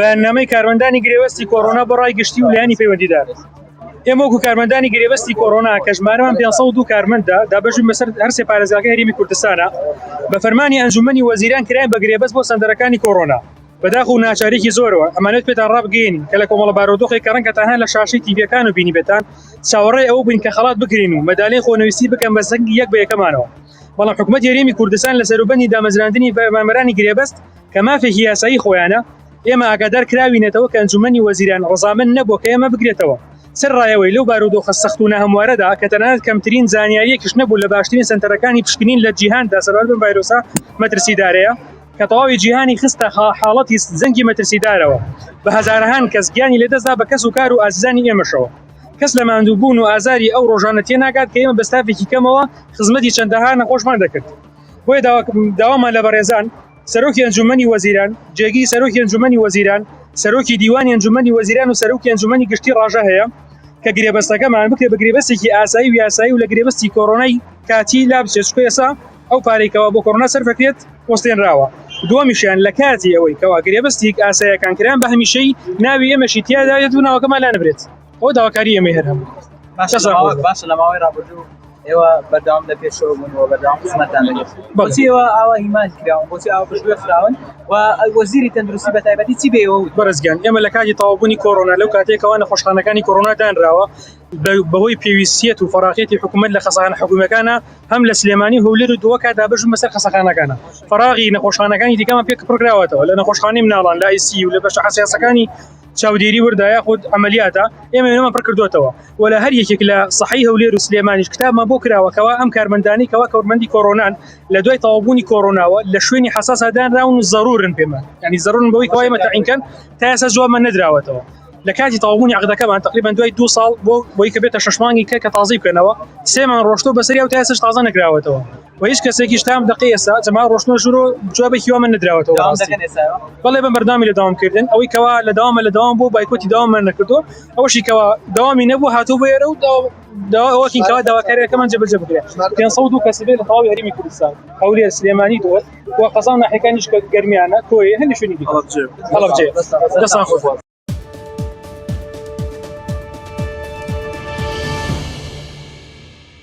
بەنامەی کارمەندانی گرێوەستی کۆڕۆنا بەڕای گشتی و لایەنی پەیوەندیدار ئێمە وەکو کارمەندانی گرێوەستی کۆڕۆنا کە ژمارەمان 502 کارمەندە دابەژین بەسەر هەر سێ پارێزگاکەی هەرێمی کوردستانە بە فەرمانی ئەنجومەنی وەزیران کراین بە گرێبەست بۆ سەندەرەکانی کۆڕۆنا بەداخ و ناچارێکی زۆرەوە ئەمانەت پێتان ڕابگەین کە لە کۆمەڵە بارودۆخی کە ڕەنگە تەنها لە شاشەی تیڤیەکان و بینی بێتان چاوەڕێی ئەوە بووین کە خەڵات بکرین و مەدالەی خۆنەویستی بکەن بە سەنگی یەک بە یەکەمانەوە بەڵام حکوومەت هەرێمی کوردستان لە سەروبەندی دامەزراندنی مامەرانی گرێبەست کە مافێکی یاسایی خۆیانە ئێمە ئاگادار کراوینێتەوە کە ئەنجومەنی وەزیران ڕەزامەند نەبووە کە ئێمە بگرێتەوە سەر ڕایەوەی لەو بارودۆخە سەخت و ناهەموارەدا کە تەنانەت کەمترین زانیاریەکیش نەبوو لە باشترین سەنتەرەکانی پشکنین لە جیهاندا سەبارەت بە ڤایرۆسە مەترسیدارەیە کە تەواوی جیهانی خستە حاڵەتی زەنگی مەترسیدارەوە بە هەزارەهان کەس گیانی لێدەستا بە کەس و کار و ئازیزانی ئێمەشەوە کەس لە ماندووبوون و ئازاری ئەو ڕۆژانە تێناگات کە ئێمە بە ستافێکی کەمەوە خزمەتی چەندەها نەخۆشمان دەکرد بۆیە داوامان لە بەڕێزان سەرۆکی ئەنجومەنی وەزیران جێگی سەرۆکی ئەنجومەنی وەزیران سەرۆکی دیوانی ئەنجومەنی وەزیران و سەرۆکی ئەنجومەنی گشتی ڕاژە هەیە کە گرێبەستەکەمان بکرێت بە گرێبەستێکی ئاسایی و یاسایی و لە گرێبەستی کۆڕۆنای کاتی لا بچێت ئێستا ئەو پارێکەوە بۆ کۆڕۆنا سەرفەکرێت وەستێنراوە دووەمیشیان لە کاتی ئەوەی کەوا گرێبەستی ئاساییەکان کران بە هەمیشەی ناوی ئێمەشی تیادا و ناوەکەمان لا نەبرێت ئەو داواکاری ئێمە هەر هەموو باشە لە ماوەی ڕابردوو ئێوە بەردەوام لە پێشەوە بوون و بەردەوام خزمەتتان دەکرد بۆچی ئێوە ئاوا هیمان کراون بۆچی ئاوا پشتگوێ خراون و وەزیری تەندروستی بە تایبەتی چی بێەوە بەڕێزگیان ئێمە لە کاتی تەواوبوونی کۆڕۆنا لەو کاتێکەوە نەخۆشخانەکانی کۆڕۆنا دانراوە بەهۆی پێویستیەت و فەراغیەتی حکوومەت لە خەسەخانە حکوومیەکانە هەم لە سلێمانی هەولێر و دووە کات دابەژن بەسەر خەسەخانەکانە فەراغی نەخۆشخانەکانی دیکەمان پێک پڕکراوەتەوە لە نەخۆشخانەی مناڵان لە ئایسی و لە بەشە حساسەکانی چاودێری وردایە خود ئەمەلیاتە ئێمە وێنەمان پڕ کردوێتەوە و لە هەر یەکێک لە سەحەی هەولێر و سلێمانیش کتابمان بۆ کراوەکەوە ئەم کارمەندانی کەوا کارمەندی کۆڕۆنان لە دوای تەواوبوونی کۆڕۆناوە لە شوێنی حساسا دانراون و ضرورن پێمان یعنی ضرورن بەوەی کەوا ئێمە تەعیینکەن تا ئێستا جوابمان نەدراوەتەوە لە کاتی تەواوبوونی عقدەکەمان تقریبا دوای 2 ساڵ بۆی کە بێتە 6 مانگی کە تازی بکەنەوە 3 مان ڕۆشتۆ بەسەری و تا ئێستاش تازە نەکراوەتەوە و هیچ کەسێکیش تام دقی ئێستا جەما ڕۆشتنە ژوورۆ جوابێکی وامە نەدراوەتەوە بەڵێ بە بەردامی لە داوامکردن ئەوەی کەوا لە داوام بۆ بایکۆتی داوامان نەکردو ئەوەشی کەوا داوامی نەبوو هاتوو بۆ ئێرە و ئەوەکین کەوا داواکاریەکەمان جێبەجێ بکرێت 502 کەس بێت لە تەواوی هەرێمی کوردستان هەولێر سلێمانی دۆ و قەزان ناحیەکانیش کە گەرمیانە کۆیە هەندێک شوێنی دیکە هەڵەبجێ دەستان خۆش